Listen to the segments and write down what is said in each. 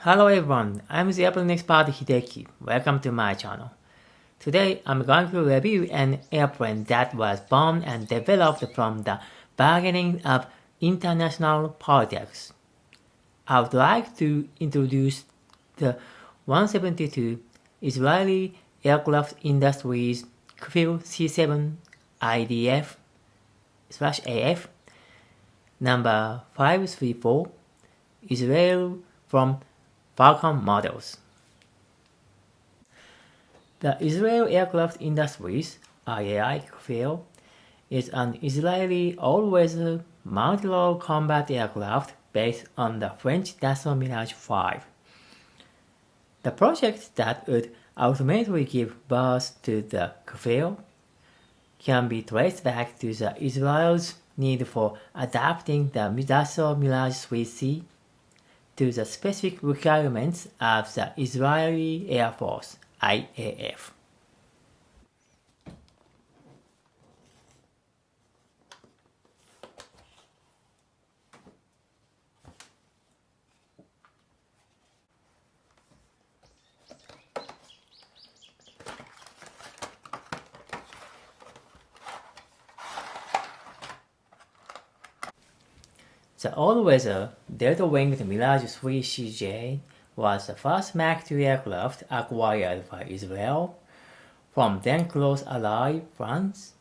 Hello everyone, I'm the airplane expert Hideki. Welcome to my channel. Today I'm going to review an airplane that was born and developed from the bargaining of international politics. I would like to introduce the 172 Israeli Aircraft Industries Kfir C7 IDF/AF number 534 Israel from Falcon models. The Israel Aircraft Industries IAI Kfir is an Israeli all-weather multirole combat aircraft based on the French Dassault Mirage V. The project that would ultimately give birth to the Kfir can be traced back to Israel's need for adapting the Dassault Mirage IIIC to the specific requirements of the Israeli Air Force, IAF. The all-weather delta-winged Mirage IIIC was the first Mach 2 aircraft acquired by Israel from then-close ally France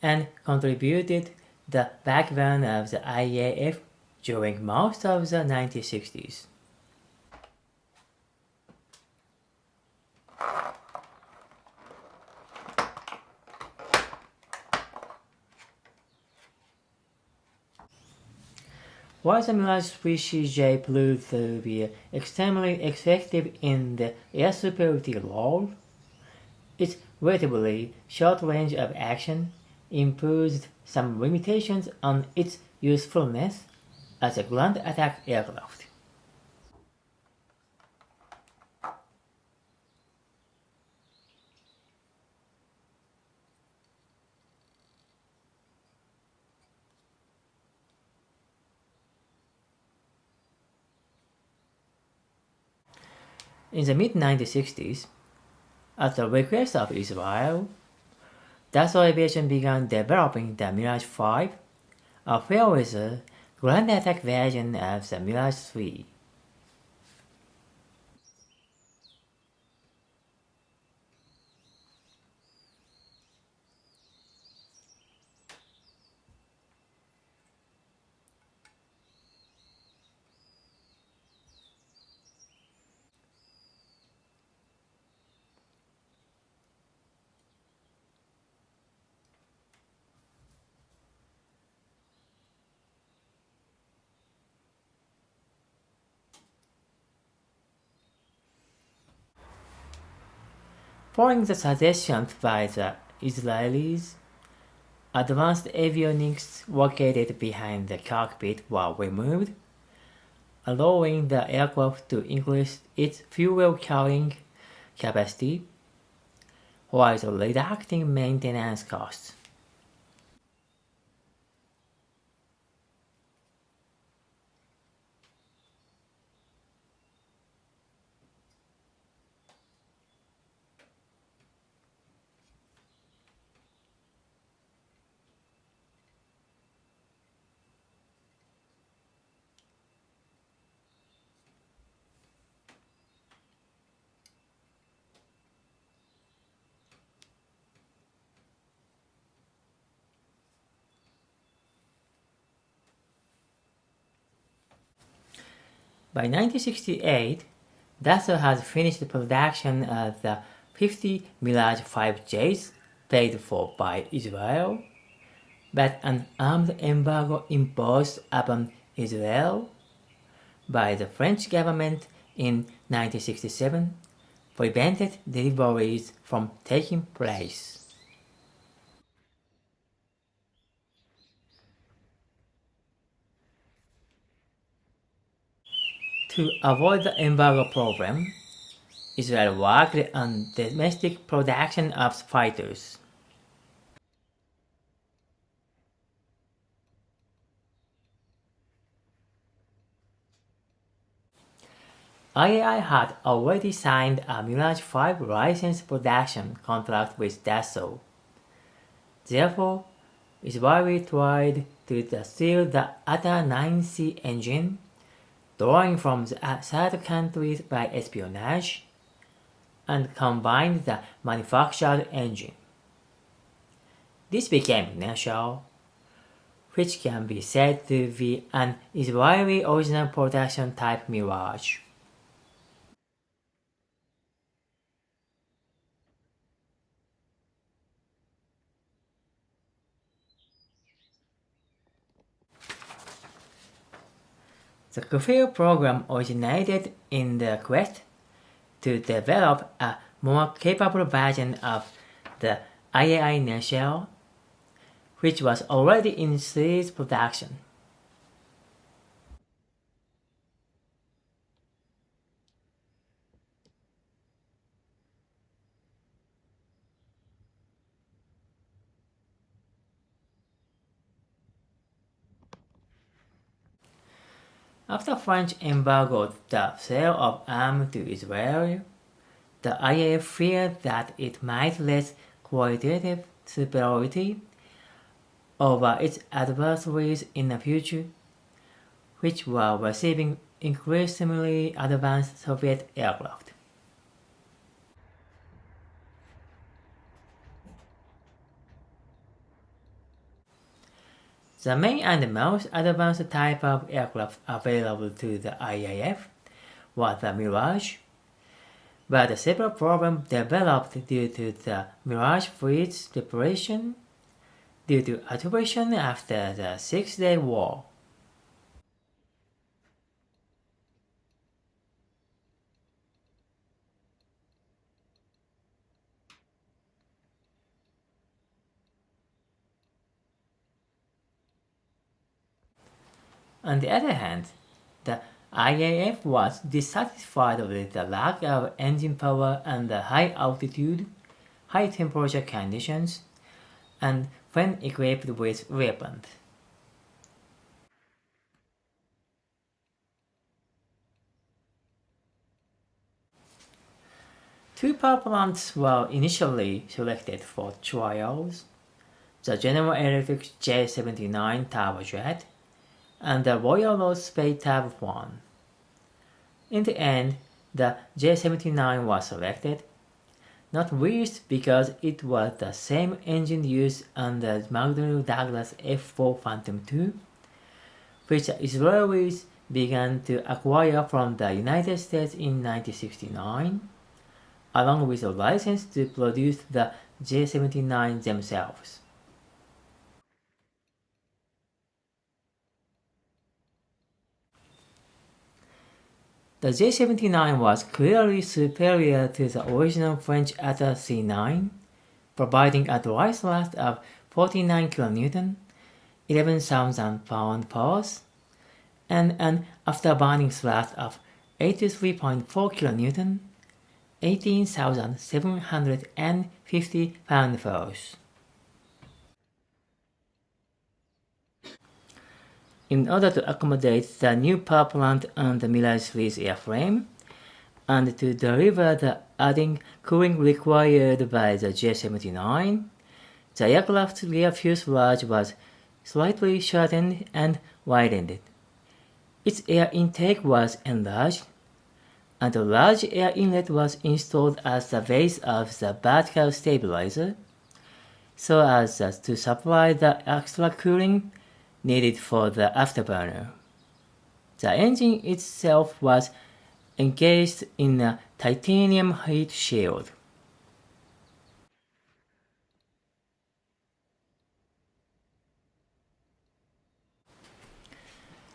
and contributed the backbone of the IAF during most of the 1960s. While the Mirage IIIC proved to be extremely effective in the air superiority role, its relatively short range of action imposed some limitations on its usefulness as a ground attack aircraft. In the mid-1960s, at the request of Israel, Dassault Aviation began developing the Mirage V, a fair-weather ground attack version of the Mirage III. Following the suggestions by the Israelis, advanced avionics located behind the cockpit were removed, allowing the aircraft to increase its fuel carrying capacity while reducing maintenance costs. By 1968, Dassault had finished production of the 50 Mirage 5Js paid for by Israel, but an armed embargo imposed upon Israel by the French government in 1967 prevented deliveries from taking place. To avoid the embargo problem, Israel worked on domestic production of fighters. IAI had already signed a Mirage 5 license production contract with Dassault. Therefore, it's why we tried to steal the other 9C engine, drawing from the third countries by espionage, and combined the manufactured engine. This became Nashal, which can be said to be an Israeli original production type Mirage. The Kfir program originated in the quest to develop a more capable version of the IAI nacelle, which was already in series production. After French embargoed the sale of arms to Israel, the IAF feared that it might lose qualitative superiority over its adversaries in the future, which were receiving increasingly advanced Soviet aircraft. The main and most advanced type of aircraft available to the IAF was the Mirage, but several problems developed due to the Mirage fleet's preparation due to attrition after the Six-Day War. On the other hand, the IAF was dissatisfied with the lack of engine power under high altitude, high temperature conditions, and when equipped with weapons. Two power plants were initially selected for trials: the General Electric J-79 turbojet and the Royal Road Space Turbo 1. In the end, the J-79 was selected, not least because it was the same engine used on the McDonnell Douglas F-4 Phantom II, which the Israelis began to acquire from the United States in 1969, along with a license to produce the J-79 themselves. The J-79 was clearly superior to the original French Atlas C9, providing a dry thrust of 49 kN, 11,000 pound-force, and an afterburning thrust of 83.4 kN, 18,750 pound-force. In order to accommodate the new power plant on the Mirage III's airframe, and to deliver the adding cooling required by the J-79, the aircraft's rear fuselage was slightly shortened and widened. Its air intake was enlarged, and a large air inlet was installed as the base of the vertical stabilizer, so as to supply the extra cooling needed for the afterburner. The engine itself was encased in a titanium heat shield.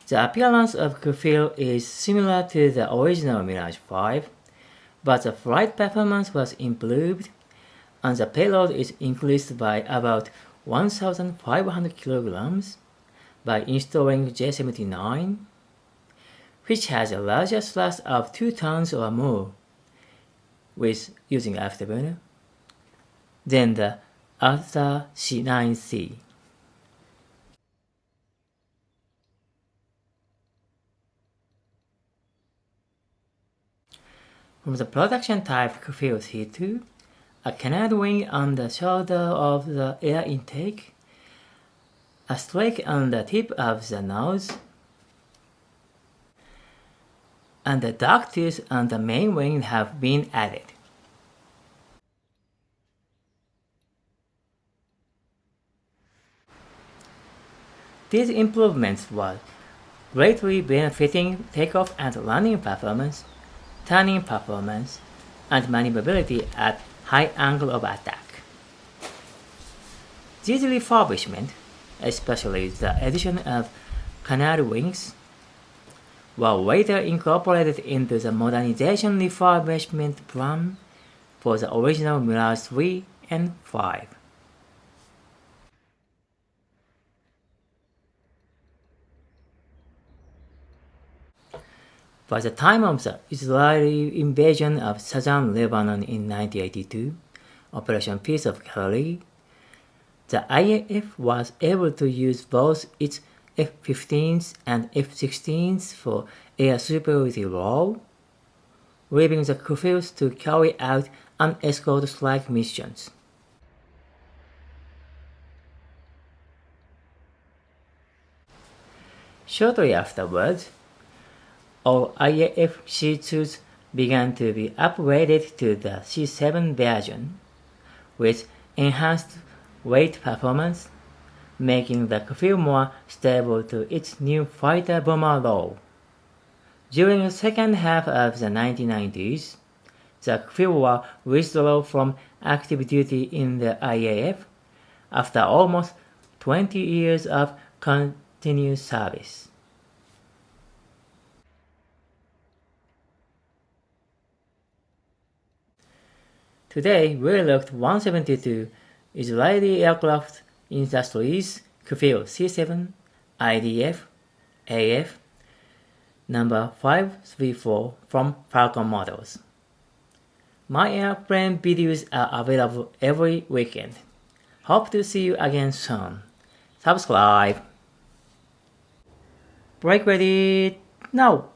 The appearance of Kfir is similar to the original Mirage 5, but the flight performance was improved, and the payload is increased by about 1,500 kilograms by installing J-79, which has a larger thrust of 2 tons or more, with using afterburner, than the other C9C. From the production type Kfir C2, a canard wing on the shoulder of the air intake, a streak on the tip of the nose, and the ductils on the main wing have been added. These improvements were greatly benefiting takeoff and landing performance, turning performance, and maneuverability at high angle of attack. These refurbishments, especially the addition of canard wings, were later incorporated into the modernization refurbishment plan for the original Mirage 3 and 5. By the time of the Israeli invasion of southern Lebanon in 1982, Operation Peace of Galilee, the IAF was able to use both its F-15s and F-16s for air superiority role, leaving the Kfirs to carry out unescorted strike missions. Shortly afterwards, all IAF C2s began to be upgraded to the C7 version, with enhanced weight performance, making the Kfir more stable to its new fighter-bomber role. During the second half of the 1990s, the Kfir were withdrawn from active duty in the IAF after almost 20 years of continuous service. Today, we looked 172 Israeli aircraft industries Kfir C7, IDF, AF, number 534 from Falcon models. My airplane videos are available every weekend. Hope to see you again soon. Subscribe. Break ready now!